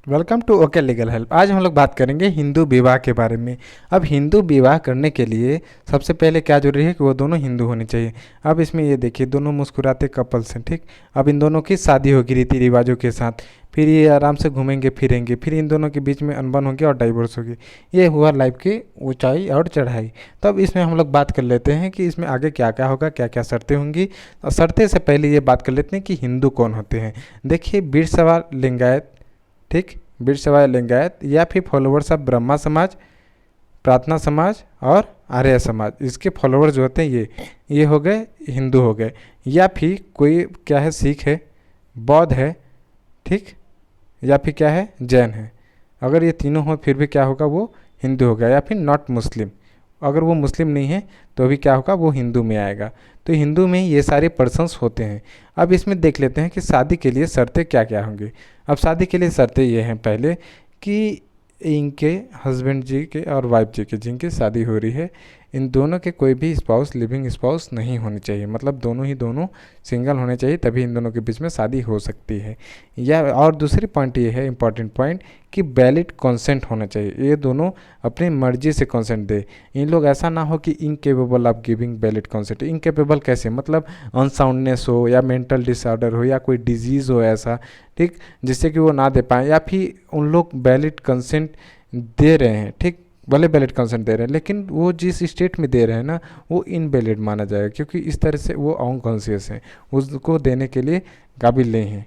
Welcome to okay legal help. आज हम लोग बात करेंगे हिंदू विवाह के बारे में। अब हिंदू विवाह करने के लिए सबसे पहले क्या जरूरी है कि वो दोनों हिंदू होने चाहिए। अब इसमें ये देखिए, दोनों मुस्कुराते कपल्स हैं, ठीक। अब इन दोनों की शादी होगी रीति रिवाजों के साथ, फिर ये आराम से घूमेंगे फिरेंगे, फिर इन दोनों के बीच में अनबन होगी और डाइवोर्स होगी। ये हुआ लाइफ की ऊंचाई और चढ़ाई। तब इसमें हम लोग बात कर लेते हैं कि इसमें आगे क्या क्या होगा, क्या क्या शर्तें होंगी। और शर्तें से पहले ये बात कर लेते हैं कि हिंदू कौन होते हैं। देखिए, बीरसवार लिंगायत, ठीक, बिरसवाय लिंगायत, या फिर फॉलोवर्स ऑफ ब्रह्मा समाज, प्रार्थना समाज और आर्य समाज, इसके फॉलोवर्स जो होते हैं ये हो गए हिंदू हो गए। या फिर कोई क्या है, सिख है, बौद्ध है, ठीक, या फिर क्या है, जैन है। अगर ये तीनों हो फिर भी क्या होगा, वो हिंदू होगा। या फिर नॉट मुस्लिम, अगर वो मुस्लिम नहीं है तो भी क्या होगा, वो हिंदू में आएगा। तो हिंदू में ये सारे पर्सन्स होते हैं। अब इसमें देख लेते हैं कि शादी के लिए शर्तें क्या क्या होंगी। अब शादी के लिए शर्तें ये हैं पहले कि इनके हस्बैंड जी के और वाइफ जी के जिनकी शादी हो रही है, इन दोनों के कोई भी स्पाउस, लिविंग स्पाउस नहीं होनी चाहिए। मतलब दोनों सिंगल होने चाहिए, तभी इन दोनों के बीच में शादी हो सकती है। या और दूसरी पॉइंट ये है, इंपॉर्टेंट पॉइंट, कि वैलिड कंसेंट होना चाहिए। ये दोनों अपनी मर्जी से कंसेंट दे। इन लोग ऐसा ना हो कि incapable of giving valid consent. Incapable कैसे, मतलब अनसाउंडनेस हो या मेंटल डिसऑर्डर हो या कोई डिजीज़ हो ऐसा, ठीक, जिससे कि वो ना दे पाए। या फिर उन लोग वैलिड कंसेंट दे रहे हैं, ठीक, भले वैलिड कंसेंट दे रहे हैं लेकिन वो जिस स्टेट में दे रहे हैं ना, वो इनवैलिड माना जाएगा, क्योंकि इस तरह से वो अनकॉन्शियस हैं, उसको देने के लिए काबिल नहीं हैं।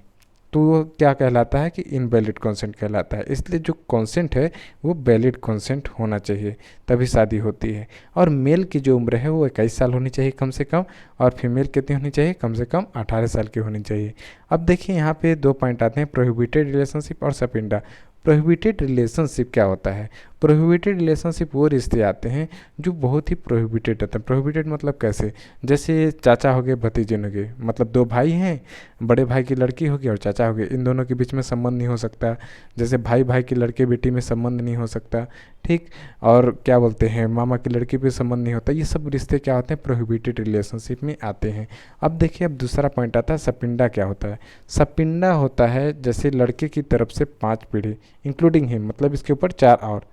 तो वो क्या कहलाता है कि इनवैलिड कंसेंट कहलाता है। इसलिए जो कंसेंट है वो वैलिड कंसेंट होना चाहिए, तभी शादी होती है। और मेल की जो उम्र है वो 21 साल होनी चाहिए कम से कम, और फीमेल कितनी होनी चाहिए, कम से कम 18 साल की होनी चाहिए। अब देखिए, यहाँ पे दो पॉइंट आते हैं, प्रोहिबिटेड रिलेशनशिप और सपिंडा। प्रोहिबिटेड रिलेशनशिप क्या होता है? प्रोहिबिटेड रिलेशनशिप वो रिश्ते आते हैं जो बहुत ही प्रोहिबिटेड होते हैं। प्रोहिबिटेड मतलब कैसे, जैसे चाचा हो गए, भतीजे हो गए, मतलब दो भाई हैं, बड़े भाई की लड़की होगी और चाचा हो गए, इन दोनों के बीच में संबंध नहीं हो सकता। जैसे भाई भाई की लड़के बेटी में संबंध नहीं हो सकता, ठीक। और क्या बोलते हैं, मामा की लड़की पे संबंध नहीं होता। ये सब रिश्ते क्या होते हैं, प्रोहिबिटेड रिलेशनशिप में आते हैं। अब देखिए, अब दूसरा पॉइंट आता है, सपिंडा क्या होता है। सपिंडा होता है जैसे लड़के की तरफ से 5 पीढ़ी इंक्लूडिंग हिम, मतलब इसके ऊपर 4 और,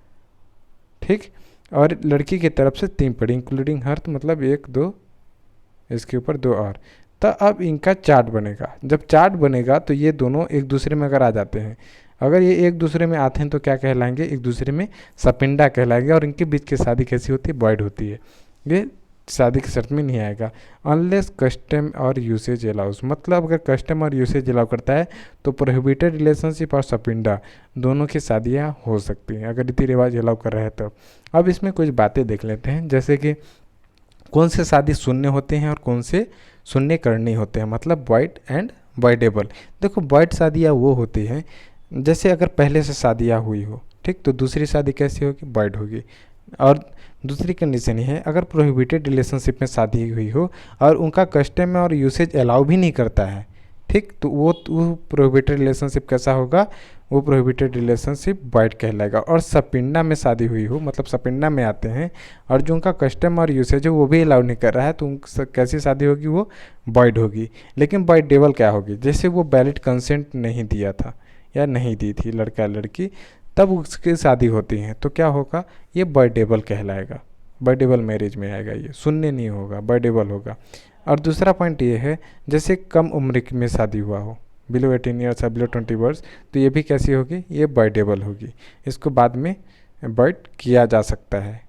ठीक, और लड़की की तरफ से 3 पीढ़ी इंक्लूडिंग हर, तो मतलब 1 2, इसके ऊपर 2 और। तो अब इनका चार्ट बनेगा। जब चार्ट बनेगा तो ये दोनों एक दूसरे में अगर आ जाते हैं, अगर ये एक दूसरे में आते हैं तो क्या कहलाएंगे, एक दूसरे में सपिंडा कहलाएंगे। और इनके बीच की शादी कैसी होती है, बॉयड होती है। ये शादी की शर्त में नहीं आएगा। अनलेस कस्टम और यूसेज अलाउस, मतलब अगर कस्टम और यूसेज अलाउ करता है तो प्रोहिबिटेड रिलेशनशिप और सपिंडा दोनों की शादियाँ हो सकती हैं, अगर रीति रिवाज अलाउ कर रहे हैं तो। अब इसमें कुछ बातें देख लेते हैं, जैसे कि कौन से शादी शून्य होते हैं और कौन से शून्य करने होते हैं, मतलब बॉयड एंड बॉयडेबल। देखो, बॉयड शादियाँ वो होती हैं जैसे अगर पहले से शादियाँ हुई हो, ठीक, तो दूसरी शादी कैसी होगी, बॉयड होगी। और दूसरी कंडीशन ये है, अगर प्रोहिबिटेड रिलेशनशिप में शादी हुई हो और उनका कस्टम और यूसेज अलाउ भी नहीं करता है, ठीक, तो वो प्रोहिबिटेड रिलेशनशिप कैसा होगा, वो प्रोहिबिटेड रिलेशनशिप बॉयड कहलाएगा। और सपिंडा में शादी हुई हो, मतलब सपिंडा में आते हैं और जो उनका कस्टम और यूसेज है वो भी अलाउ नहीं कर रहा है, तो उन कैसी शादी होगी, वो बॉयड होगी। लेकिन बॉयडेबल क्या होगी, जैसे वो वैलिड कंसेंट नहीं दिया था या नहीं दी थी लड़का लड़की, तब उसकी शादी होती है, तो क्या होगा, ये बॉयडेबल कहलाएगा। बॉयडेबल मैरिज में आएगा, ये शून्य नहीं होगा, बॉयडेबल होगा। और दूसरा पॉइंट ये है, जैसे कम उम्र में शादी हुआ हो, बिलो 18 ईयर्स या बिलो 20 ईयर्स, तो ये भी कैसी होगी, ये बॉयडेबल होगी। इसको बाद में बॉयड किया जा सकता है।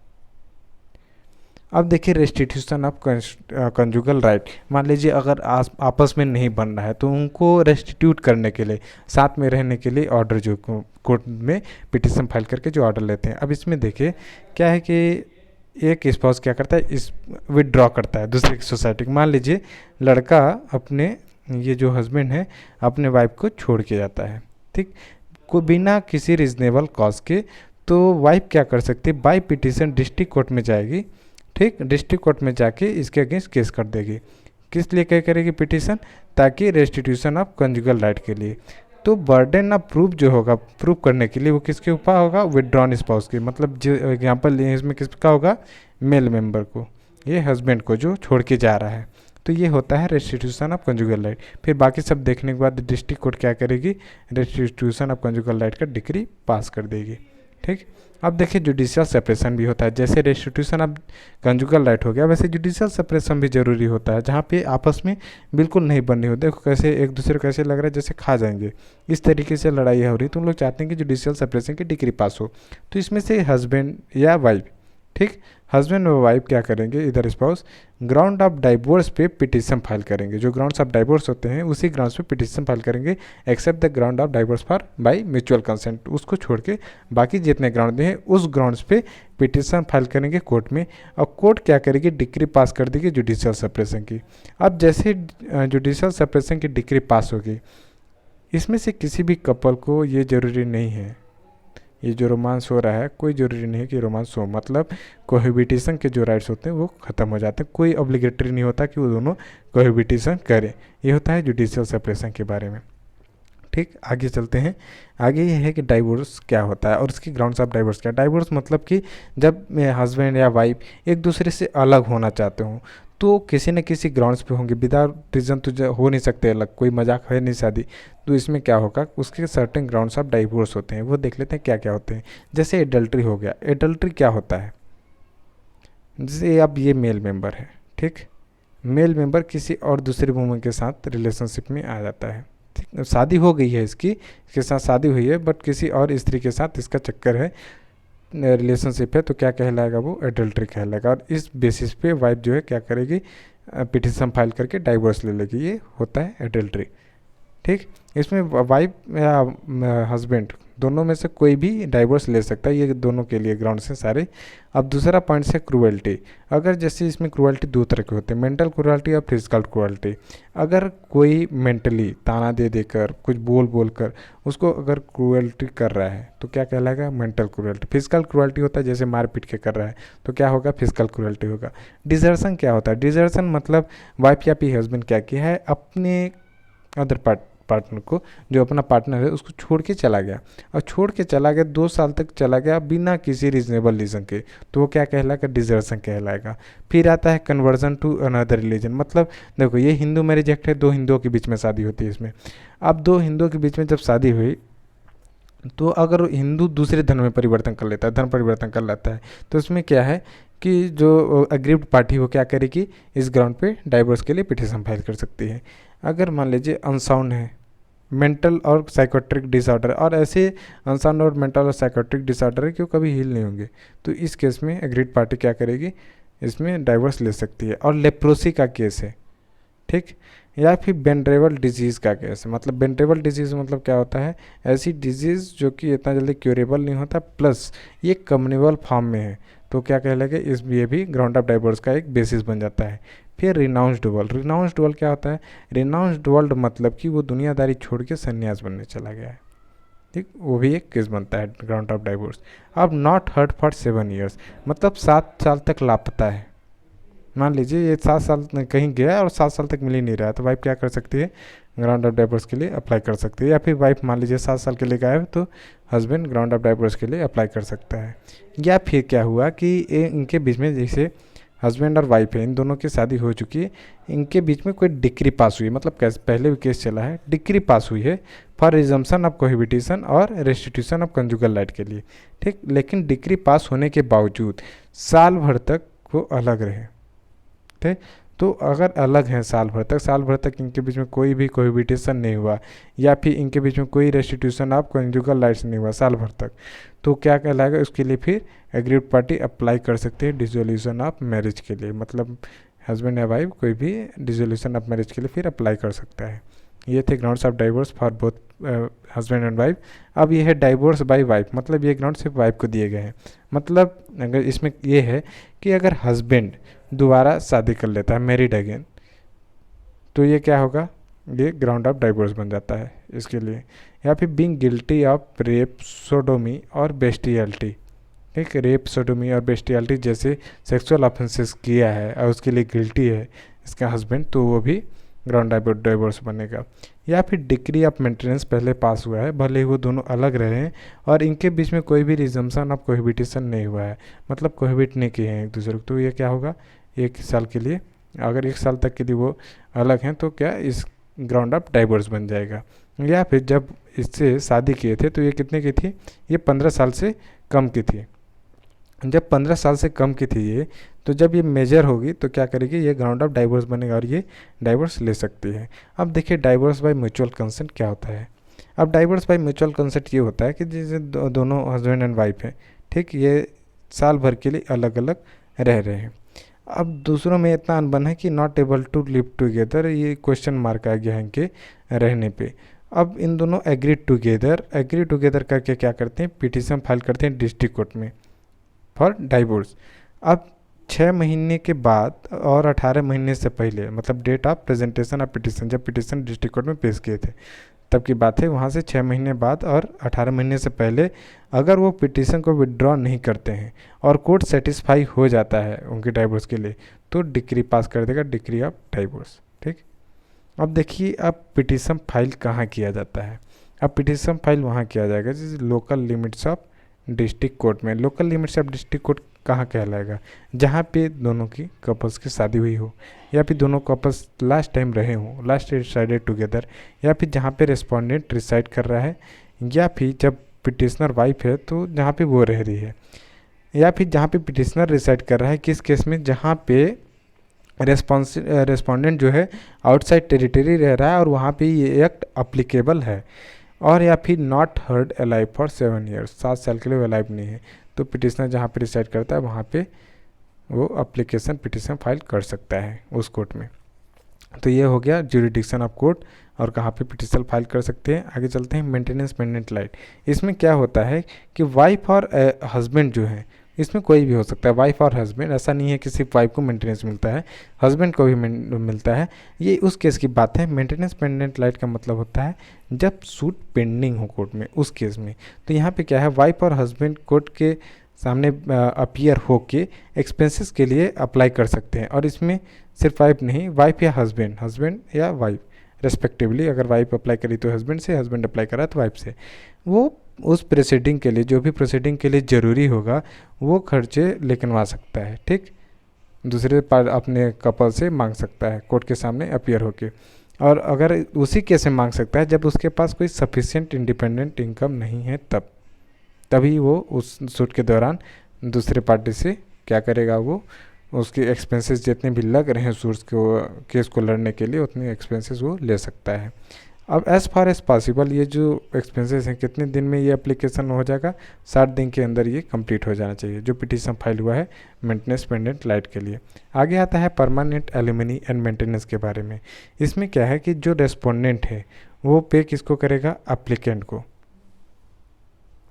अब देखिए, रेस्टिट्यूशन ऑफ कंजुगल राइट। मान लीजिए अगर आपस में नहीं बन रहा है तो उनको रेस्टिट्यूट करने के लिए, साथ में रहने के लिए ऑर्डर, जो कोर्ट में पिटिशन फाइल करके जो ऑर्डर लेते हैं। अब इसमें देखिए क्या है कि एक स्पाउस क्या करता है, इस विदड्रॉ करता है दूसरे की सोसाइटी। मान लीजिए लड़का अपने, ये जो हस्बैंड है, अपने वाइफ को छोड़ के जाता है, ठीक, को बिना किसी रिजनेबल कॉज के, तो वाइफ क्या कर सकती है, बाय पिटिशन डिस्ट्रिक्ट कोर्ट में जाएगी, ठीक, डिस्ट्रिक्ट कोर्ट में जाके इसके अगेंस्ट केस कर देगी। किस लिए क्या करेगी, पिटिशन, ताकि रेस्टिट्यूशन ऑफ कंजुगल राइट के लिए। तो बर्डन ऑफ प्रूफ जो होगा, प्रूफ करने के लिए, वो किसके ऊपर होगा, विदड्रॉन स्पाउस की, मतलब जो एग्जाम्पल इसमें किसका होगा, मेल मेंबर को, ये हस्बैंड को जो छोड़ के जा रहा है। तो ये होता है रेस्टिट्यूशन ऑफ कंजुगल राइट। फिर बाकी सब देखने के बाद डिस्ट्रिक्ट कोर्ट क्या करेगी, रेस्टिट्यूशन ऑफ कंजुगल राइट का डिक्री पास कर देगी। ठीक, अब देखिए जुडिशियल सेपरेशन भी होता है। जैसे रेस्टिट्यूशन ऑफ कंजुगल राइट हो गया, वैसे जुडिशियल सेपरेशन भी जरूरी होता है, जहाँ पे आपस में बिल्कुल नहीं बननी होती। देखो कैसे एक दूसरे को कैसे लग रहा है जैसे खा जाएंगे, इस तरीके से लड़ाई हो रही। तुम लोग चाहते हैं कि जुडिशियल सेपरेशन की डिग्री पास हो, तो इसमें से हस्बैंड या वाइफ, ठीक, हस्बैंड और वाइफ क्या करेंगे, इधर स्पाउस ग्राउंड ऑफ डाइवोर्स पे पिटिशन फाइल करेंगे। जो ग्राउंड्स ऑफ डाइवोर्स होते हैं उसी ग्राउंड्स पे पिटिशन फाइल करेंगे, except the ground of divorce for by mutual consent. उसको छोड़ के बाकी जितने ग्राउंड हैं उस ग्राउंड्स पे पिटिशन फाइल करेंगे कोर्ट में, और कोर्ट क्या करेगी, डिक्री पास कर देगी जुडिशियल सेपरेशन की। अब जैसे जुडिशियल सेपरेशन की डिक्री पास होगी, इसमें से किसी भी कपल को ये ज़रूरी नहीं है, ये जो रोमांस हो रहा है कोई ज़रूरी नहीं है कि रोमांस हो, मतलब कोहेबिटेशन के जो राइट्स होते हैं वो ख़त्म हो जाते हैं। कोई ऑब्लिगेटरी नहीं होता कि वो दोनों कोहेबिटेशन करें। ये होता है जुडिशियल सेपरेशन के बारे में। ठीक, आगे चलते हैं। आगे ये है कि डाइवोर्स क्या होता है और उसकी ग्राउंड्स ऑफ डाइवोर्स क्या है। डाइवोर्स मतलब कि जब हस्बैंड या वाइफ एक दूसरे से अलग होना चाहते हो, तो किसी न किसी ग्राउंड्स पे होंगे, विदाउट रीज़न तो हो नहीं सकते अलग, कोई मजाक है नहीं शादी। तो इसमें क्या होगा, उसके सर्टेन ग्राउंड्स ऑफ डाइवोर्स होते हैं, वो देख लेते हैं क्या क्या होते हैं। जैसे एडल्ट्री हो गया। एडल्ट्री क्या होता है, जैसे अब ये मेल मेंबर है, ठीक, मेल मेंबर किसी और दूसरे वुमन के साथ रिलेशनशिप में आ जाता है। ठीक, शादी हो गई है इसके साथ शादी हुई है, बट किसी और स्त्री के साथ इसका चक्कर है, रिलेशनशिप है, तो क्या कहलाएगा, वो एडल्ट्री कहलाएगा। और इस बेसिस पे वाइफ जो है क्या करेगी, पिटिशन फाइल करके डाइवोर्स ले लेगी, ये होता है एडल्ट्री। ठीक, इसमें वाइफ या हस्बैंड दोनों में से कोई भी डाइवोर्स ले सकता है, ये दोनों के लिए ग्राउंड से सारे। अब दूसरा पॉइंट है क्रूएल्टी। अगर जैसे इसमें क्रूएल्टी दो तरह के होते हैं, मेंटल क्रूएल्टी और फिजिकल क्रूएल्टी। अगर कोई मेंटली ताना दे देकर कुछ बोल बोल कर उसको अगर क्रूएल्टी कर रहा है तो क्या कहलाएगा, मेंटल क्रूएल्टी। फिजिकल क्रूएल्टी होता है जैसे मार पीट के कर रहा है तो क्या होगा, फिजिकल क्रूएल्टी होगा। डिजर्शन क्या होता है, डिजर्शन मतलब वाइफ या फिर हस्बैंड क्या किया है, अपने अदर पार्टनर को, जो अपना पार्टनर है उसको छोड़ के चला गया, और छोड़ के चला गया 2 साल तक चला गया बिना किसी रीजनेबल रीज़न के, तो वो क्या कहलाएगा, डिजर्शन कहलाएगा। फिर आता है कन्वर्जन टू अनदर रिलीजन। मतलब देखो ये हिंदू मैरिज एक्ट है, 2 हिंदुओं के बीच में शादी होती है इसमें। अब 2 हिंदुओं के बीच में जब शादी हुई, तो अगर हिंदू दूसरे धर्म में परिवर्तन कर लेता है, धर्म परिवर्तन कर लेता है, तो उसमें क्या है कि जो अग्रीव्ड पार्टी वो क्या करेगी, इस ग्राउंड पे डाइवोर्स के लिए पिटिशन फाइल कर सकती है। अगर मान लीजिए अनसाउंड है, मेंटल और साइकोट्रिक डिसऑर्डर, और ऐसे अनसाउंड और मेंटल और साइकोट्रिक डिसऑर्डर है कि वो कभी हील नहीं होंगे, तो इस केस में एग्रीड पार्टी क्या करेगी, इसमें डाइवोर्स ले सकती है। और लेप्रोसी का केस है, ठीक, या फिर बेंड्रेबल डिजीज़ का केस है। मतलब बेंड्रेबल डिजीज़ मतलब क्या होता है, ऐसी डिजीज़ जो कि इतना जल्दी क्यूरेबल नहीं होता, प्लस ये कम्युनिबल फॉर्म में है, तो क्या कहलाएगा, इस ये भी ग्राउंड ऑफ डाइवोर्स का एक बेसिस बन जाता है। फिर रिनाउंस्ड वर्ल्ड। रिनाउंस्ड वर्ल्ड क्या होता है, रिनाउंस्ड वर्ल्ड मतलब कि वो दुनियादारी छोड़ के सन्यास बनने चला गया है, ठीक, वो भी एक केस बनता है ग्राउंड ऑफ डाइवोर्स। अब नॉट हर्ड फॉर 7 ईयर्स, मतलब 7 साल तक लापता है। मान लीजिए ये 7 साल कहीं गया और 7 साल तक मिल ही नहीं रहा, तो वाइफ क्या कर सकती है, ग्राउंड ऑफ डाइवोर्स के लिए अप्लाई कर सकती है। या फिर वाइफ मान लीजिए 7 साल के लिए गायब, तो हस्बैंड ग्राउंड ऑफ डाइवोर्स के लिए अप्लाई कर सकता है। या फिर क्या हुआ कि इनके बीच में जैसे हस्बैंड और वाइफ है, इन दोनों की शादी हो चुकी है, इनके बीच में कोई डिक्री पास हुई है, मतलब कैसे पहले भी केस चला है, डिक्री पास हुई है फॉर रिजम्पशन ऑफ कोहिबिटेशन और रेस्टिट्यूशन ऑफ कंजुगल राइट के लिए, ठीक। लेकिन डिक्री पास होने के बावजूद साल भर तक वो अलग रहे, ठीक। तो अगर अलग हैं साल भर तक इनके बीच में कोई भी कोहिबिटेशन नहीं हुआ, या फिर इनके बीच में कोई रेस्टिट्यूशन ऑफ कंजुगल राइट्स नहीं हुआ साल भर तक, तो क्या कहलाएगा, उसके लिए फिर एग्रीड पार्टी अप्लाई कर सकते हैं डिसोल्यूशन ऑफ मैरिज के लिए। मतलब हस्बैंड या वाइफ कोई भी डिसोल्यूशन ऑफ मैरिज के लिए फिर अप्लाई कर सकता है। ये थे grounds of divorce for both husband and wife. अब ये है डाइवोर्स बाय वाइफ, मतलब ये ग्राउंड सिर्फ वाइफ को दिए गए हैं। मतलब अगर इसमें ये है कि अगर हस्बैंड दोबारा शादी कर लेता है, मैरिड अगेन, तो ये क्या होगा, ये ग्राउंड ऑफ डाइवोर्स बन जाता है इसके लिए। या फिर being guilty of rape, sodomy और बेस्टियलिटी, ठीक, रेप, सोडोमी और बेस्टियलिटी जैसे सेक्सुअल ऑफेंसेस किया है और उसके लिए गिल्टी है इसका हस्बैंड, तो वो भी ग्राउंड ऑफ डाइवोर्स बनेगा। या फिर डिक्री ऑफ मेंटेनेंस पहले पास हुआ है, भले ही वो दोनों अलग रहे हैं और इनके बीच में कोई भी रिजम्पशन ऑफ कोहिबिटेशन नहीं हुआ है, मतलब कोहिबिट नहीं किए हैं एक दूसरे को, तो ये क्या होगा, 1 साल के लिए अगर 1 साल तक के लिए वो अलग हैं तो क्या इस ग्राउंड ऑफ डाइवोर्स बन जाएगा। या फिर जब इससे शादी किए थे तो ये कितने की थी, ये 15 साल से कम की थी। जब 15 साल से कम की थी ये, तो जब ये मेजर होगी तो क्या करेगी, ये ग्राउंड ऑफ डाइवोर्स बनेगा और ये डाइवोर्स ले सकती है। अब देखिए डाइवोर्स बाय म्यूचुअल कंसेंट क्या होता है। अब डाइवोर्स बाय म्यूचुअल कंसेंट ये होता है कि जैसे दोनों हस्बैंड एंड वाइफ हैं, ठीक, ये साल भर के लिए अलग अलग रह रहे हैं। अब दूसरों में इतना अनबन है कि not able to live together, ये क्वेश्चन मार्क आ गया है इनके रहने पे। अब इन दोनों एग्री टुगेदर करके क्या करते हैं, पिटीशन फाइल करते हैं डिस्ट्रिक्ट कोर्ट में फॉर डाइवोर्स। अब 6 महीने के बाद और 18 महीने से पहले, मतलब date of presentation of petition, जब पिटीशन डिस्ट्रिक्ट कोर्ट में पेश किए थे तब की बात है, वहाँ से 6 महीने बाद और 18 महीने से पहले अगर वो पिटीशन को विड्रॉ नहीं करते हैं और कोर्ट सेटिस्फाई हो जाता है उनके डाइवोर्स के लिए, तो डिक्री पास कर देगा, डिक्री ऑफ डाइवोर्स। ठीक, अब देखिए अब पिटीशन फाइल कहाँ किया जाता है। अब पिटीशन फाइल वहाँ किया जाएगा जैसे local limits of district court में। Local limits of district court कहाँ कहलाएगा, जहाँ पे दोनों की कपल्स की शादी हुई हो, या फिर दोनों कपल्स लास्ट टाइम रहे हों, लास्ट रिसाइडेड टुगेदर, या फिर जहाँ पे रेस्पोंडेंट रिसाइड कर रहा है, या फिर जब पिटिशनर वाइफ है तो जहाँ पे वो रह रही है, या फिर जहाँ पे पिटिशनर रिसाइड कर रहा है। किस केस में, जहाँ पे रेस्पोंडेंट जो है आउटसाइड टेरिटरी रह रहा है और वहाँ पे ये एक्ट अप्लीकेबल है, और या फिर not heard alive for 7 years, 7 साल के लिए अलाइव नहीं है, तो पिटिशनर जहाँ पे रिसाइड करता है वहाँ पे वो अप्लीकेशन पिटिशन फाइल कर सकता है उस कोर्ट में। तो ये हो गया ज्यूरिडिक्शन ऑफ कोर्ट और कहाँ पे पिटिशन फाइल कर सकते हैं। आगे चलते हैं मेंटेनेंस पेंडेंट राइट। इसमें क्या होता है कि वाइफ और हस्बैंड जो है, इसमें कोई भी हो सकता है, वाइफ और हस्बैंड, ऐसा नहीं है कि सिर्फ वाइफ को मेंटेनेंस मिलता है, हस्बैंड को भी मिलता है। ये उस केस की बात है। मेंटेनेंस पेंडेंट राइट का मतलब होता है जब सूट पेंडिंग हो कोर्ट में, उस केस में। तो यहाँ पे क्या है, वाइफ और हस्बैंड कोर्ट के सामने अपीयर होके एक्सपेंसेस के लिए अप्लाई कर सकते हैं, और इसमें सिर्फ वाइफ नहीं, वाइफ या हस्बैंड, हस्बैंड या वाइफ रेस्पेक्टिवली, अगर वाइफ अप्लाई करी तो हस्बैंड से, हस्बैंड अप्लाई करा तो वाइफ से, वो उस प्रोसीडिंग के लिए, जो भी प्रोसीडिंग के लिए ज़रूरी होगा वो खर्चे लेकिनवा सकता है। ठीक, दूसरे पार्ट अपने कपल से मांग सकता है कोर्ट के सामने अपीयर होके, और अगर उसी केस में मांग सकता है जब उसके पास कोई सफिशिएंट इंडिपेंडेंट इनकम नहीं है, तभी वो उस सूट के दौरान दूसरे पार्टी से क्या करेगा, वो उसके एक्सपेंसेस जितने भी लग रहे हैं सूट को, केस को लड़ने के लिए, उतने एक्सपेंसेस वो ले सकता है। अब एज़ फार एज़ पॉसिबल ये जो एक्सपेंसेस हैं, कितने दिन में ये एप्लीकेशन हो जाएगा, 60 दिन के अंदर ये कंप्लीट हो जाना चाहिए, जो पिटीशन फाइल हुआ है मेंटेनेंस पेंडेंट राइट के लिए। आगे आता है परमानेंट एलिमनी एंड मेंटेनेंस के बारे में। इसमें क्या है कि जो रेस्पोंडेंट है वो पे किसको करेगा, अप्लीकेंट को।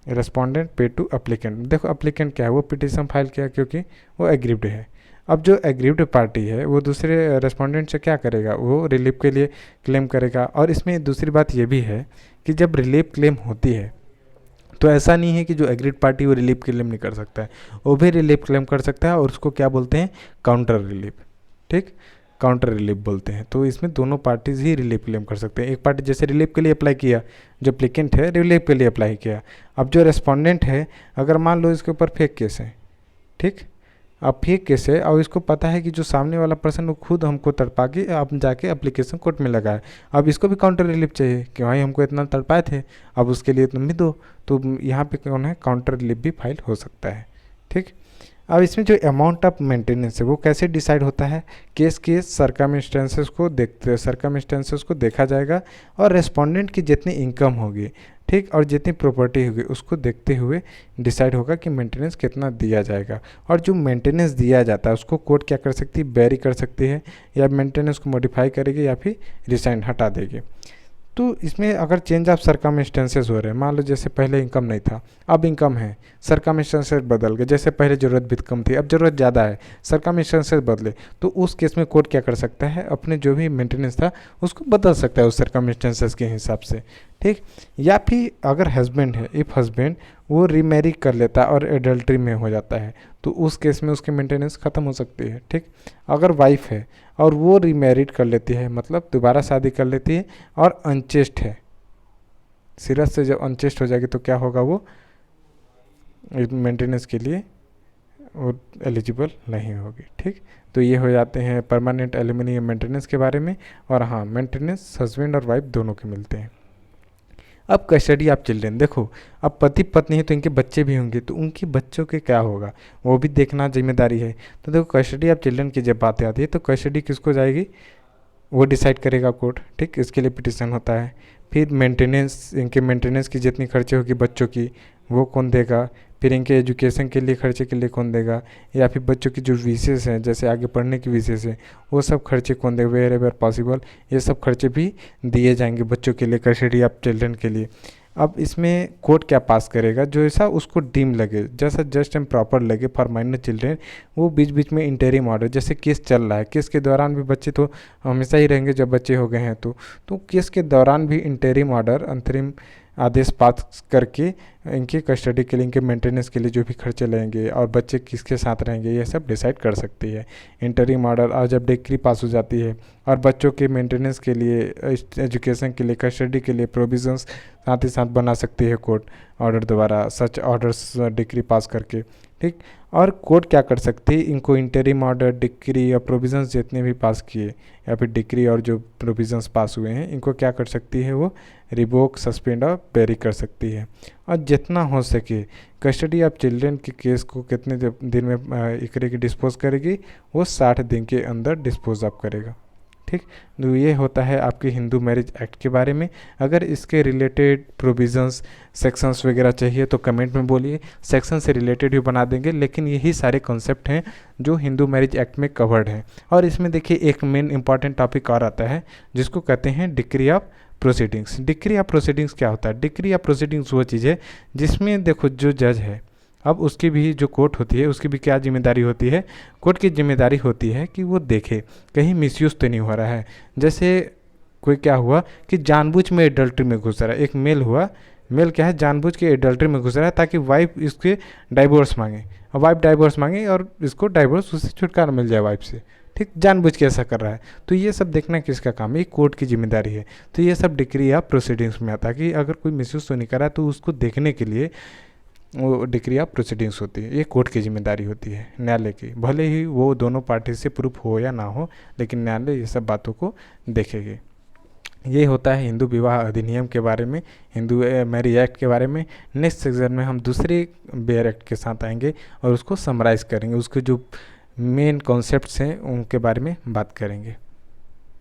रेस्पोंडेंट पे टू अप्लीकेंट। देखो अप्लीकेंट क्या है, वो पिटीशन फाइल किया क्योंकि वो एग्रीव्ड है। अब जो एग्रीव्ड पार्टी है वो दूसरे रेस्पोंडेंट से क्या करेगा, वो रिलीफ के लिए क्लेम करेगा। और इसमें दूसरी बात ये भी है कि जब रिलीफ क्लेम होती है तो ऐसा नहीं है कि जो एग्रीड पार्टी वो रिलीफ क्लेम नहीं कर सकता है, वो भी रिलीफ क्लेम कर सकता है, और उसको क्या बोलते हैं, काउंटर रिलीफ। ठीक, काउंटर रिलीफ बोलते हैं। तो इसमें दोनों पार्टीज ही रिलीफ क्लेम कर सकते हैं। एक पार्टी जैसे रिलीफ के लिए अप्लाई किया, जो एप्लीकेंट है रिलीफ के लिए अप्लाई किया। अब जो रेस्पोंडेंट है, अगर मान लो इसके ऊपर फेक केस है, ठीक, अब फेक केस है और इसको पता है कि जो सामने वाला पर्सन वो खुद हमको तड़पा के अब जाके एप्लीकेशन कोर्ट में लगाए, अब इसको भी काउंटर रिलीफ चाहिए कि भाई हमको इतना तड़पाए थे, अब उसके लिए तुम भी दो। तो यहाँ पे कौन है, काउंटर रिलीफ भी फाइल हो सकता है। ठीक, अब इसमें जो अमाउंट ऑफ मेंटेनेंस है वो कैसे डिसाइड होता है, केस के सर्कमस्टेंसेस को देखा जाएगा, और रेस्पोंडेंट की जितनी इनकम होगी, ठीक, और जितनी प्रॉपर्टी होगी उसको देखते हुए डिसाइड होगा कि मेंटेनेंस कितना दिया जाएगा। और जो मेंटेनेंस दिया जाता है उसको कोर्ट क्या कर सकती है, वेरी कर सकती है, या मेंटेनेंस को मॉडिफाई करेगी या फिर रिसाइन हटा देगी। तो इसमें अगर चेंज ऑफ सर्कमस्टेंसेस हो रहे हैं, मान लो जैसे पहले इनकम नहीं था, अब इनकम है, सर्कमस्टेंसेस बदल गए, जैसे पहले ज़रूरत भी कम थी अब ज़रूरत ज़्यादा है, सर्कमस्टेंसेस बदले, तो उस केस में कोर्ट क्या कर सकता है, अपने जो भी मेंटेनेंस था उसको बदल सकता है उस सर्कमस्टेंसेस के हिसाब से। ठीक, या फिर अगर हस्बैंड है, इफ़ हस्बैंड वो रीमैरी कर लेता है और एडल्ट्री में हो जाता है, तो उस केस में उसकी मेंटेनेंस ख़त्म हो सकती है। ठीक, अगर वाइफ है और वो रीमैरिड कर लेती है, मतलब दोबारा शादी कर लेती है और अनचेस्ट है, सीरत से जब अनचेस्ट हो जाएगी तो क्या होगा, वो मेंटेनेंस के लिए वो एलिजिबल नहीं होगी। ठीक, तो ये हो जाते हैं परमानेंट एल्यूमिनियम मेंटेनेंस के बारे में। और हाँ, मेंटेनेंस हस्बैंड और वाइफ दोनों के मिलते हैं। अब कस्टडी ऑफ चिल्ड्रेन, देखो अब पति पत्नी है तो इनके बच्चे भी होंगे, तो उनके बच्चों के क्या होगा वो भी देखना जिम्मेदारी है। तो देखो कस्टडी ऑफ चिल्ड्रन की जब बात आती है तो कस्टडी किसको जाएगी, वो डिसाइड करेगा कोर्ट। ठीक, इसके लिए पिटिशन होता है। फिर मेंटेनेंस, इनके मेंटेनेंस की जितनी खर्चे होगी बच्चों की वो कौन देगा। फिर इनके एजुकेशन के लिए खर्चे के लिए कौन देगा, या फिर बच्चों की जो विशेष हैं जैसे आगे पढ़ने की विशेष है वो सब खर्चे कौन देगा, वेयर एवर पॉसिबल ये सब खर्चे भी दिए जाएंगे बच्चों के लिए, कस्टडी ऑफ चिल्ड्रन के लिए। अब इसमें कोर्ट क्या पास करेगा, जो ऐसा उसको डीम लगे, जैसा जस्ट एंड प्रॉपर लगे फॉर माइनर चिल्ड्रेन, वो बीच बीच में इंटरिम ऑर्डर, जैसे केस चल रहा है, केस के दौरान भी बच्चे तो हमेशा ही रहेंगे जब बच्चे हो गए हैं तो केस के दौरान भी इंटरिम ऑर्डर, अंतरिम आदेश पास करके इनकी कस्टडी के लिए, इनके मेंटेनेंस के लिए जो भी खर्चे लगेंगे और बच्चे किसके साथ रहेंगे ये सब डिसाइड कर सकती है इंटरिम ऑर्डर। और जब डिक्री पास हो जाती है और बच्चों के मेंटेनेंस के लिए, एजुकेशन के लिए, कस्टडी के लिए प्रोविजंस साथ ही साथ बना सकती है कोर्ट ऑर्डर द्वारा, सच ऑर्डर्स डिक्री पास करके। ठीक, और कोर्ट क्या कर सकती है, इनको इंटरिम ऑर्डर, डिक्री या प्रोविजंस जितने भी पास किए या फिर डिक्री और जो प्रोविजंस पास हुए हैं इनको क्या कर सकती है, वो रिवोक, सस्पेंड और वेरी कर सकती है। और जितना हो सके कस्टडी ऑफ चिल्ड्रन के केस को कितने दिन में इकरे की डिस्पोज करेगी, वो 60 दिन के अंदर डिस्पोज ऑफ करेगा। ठीक, तो ये होता है आपके हिंदू मैरिज एक्ट के बारे में। अगर इसके रिलेटेड प्रोविजंस, सेक्शंस वगैरह चाहिए तो कमेंट में बोलिए, सेक्शन से रिलेटेड भी बना देंगे, लेकिन यही सारे कॉन्सेप्ट हैं जो हिंदू मैरिज एक्ट में कवर्ड हैं। और इसमें देखिए एक मेन इंपॉर्टेंट टॉपिक और आता है जिसको कहते हैं decree of proceedings. Decree of proceedings क्या होता है, डिक्री ऑफ प्रोसीडिंग्स वो चीज़ है जिसमें देखो जो जज है, अब उसकी भी जो कोर्ट होती है उसकी भी क्या जिम्मेदारी होती है, कोर्ट की जिम्मेदारी होती है कि वो देखे कहीं मिसयूज़ तो नहीं हो रहा है। जैसे कोई क्या हुआ कि जानबूझ में एडल्ट्री में घुस रहा है, एक मेल हुआ, मेल क्या है जानबूझ के एडल्ट्री में घुस रहा है ताकि वाइफ इसके डाइवोर्स मांगे, और वाइफ डाइवोर्स मांगे और इसको डाइवोर्स, उससे छुटकारा मिल जाए वाइफ से। ठीक, जानबूझ के ऐसा कर रहा है, तो ये सब देखना किसका काम है, ये कोर्ट की जिम्मेदारी है। तो ये सब डिक्री या प्रोसीडिंग्स में आता है कि अगर कोई मिसयूज़ तो नहीं कर रहा है तो उसको देखने के लिए वो डिक्री ऑफ प्रोसीडिंग्स होती है, ये कोर्ट की जिम्मेदारी होती है न्यायालय की। भले ही वो दोनों पार्टी से प्रूफ हो या ना हो, लेकिन न्यायालय ये सब बातों को देखेगी। ये होता है हिंदू विवाह अधिनियम के बारे में, हिंदू मैरिज एक्ट के बारे में। नेक्स्ट सेक्शन में हम दूसरे बेयर एक्ट के साथ आएंगे और उसको समराइज़ करेंगे, उसके जो मेन कॉन्सेप्ट्स हैं उनके बारे में बात करेंगे।